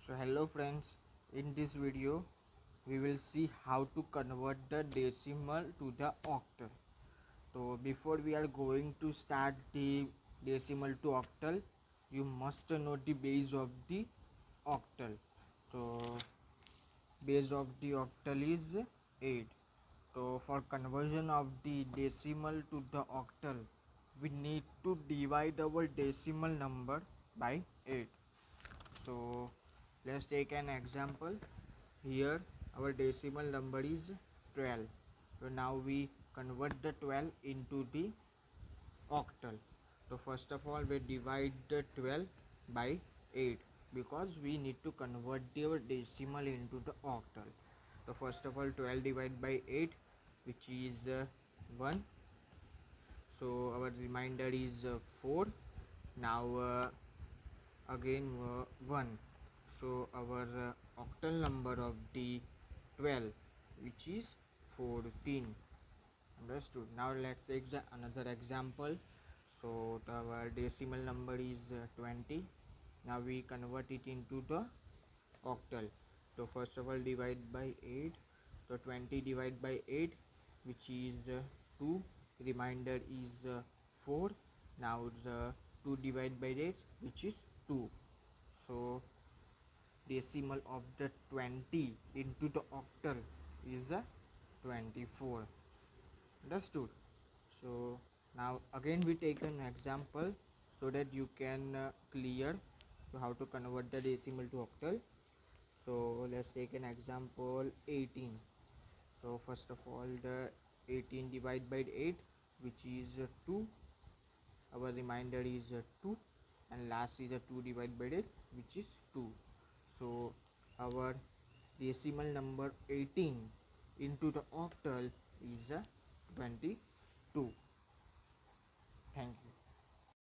So hello friends, in this video we will see how to convert the decimal to the octal. So before we are going to start the decimal to octal, you must know the base of the octal. So base of the octal is 8. So for conversion of the decimal to the octal, we need to divide our decimal number by 8. So let's take an example. Here our decimal number is 12. So now we convert the 12 into the octal. So first of all we divide the 12 by 8 because we need to convert the decimal into the octal. So first of all 12 divided by 8, which is 1. So our remainder is 4. Now again 1. So our octal number of the 12, which is 14. Understood. Now let's take another example. So our decimal number is 20. Now we convert it into the octal. So first of all divide by 8. So 20 divided by 8, which is 2. Remainder is 4. Now the 2 divided by 8, which is 2. So decimal of the 20 into the octal is 24. Understood. So now again we take an example so that you can clear how to convert the decimal to octal. So let's take an example 18. So first of all the 18 divided by 8, which is 2. Our remainder is 2, and last is 2 divided by 8, which is 2. So our decimal number 18 into the octal is 22.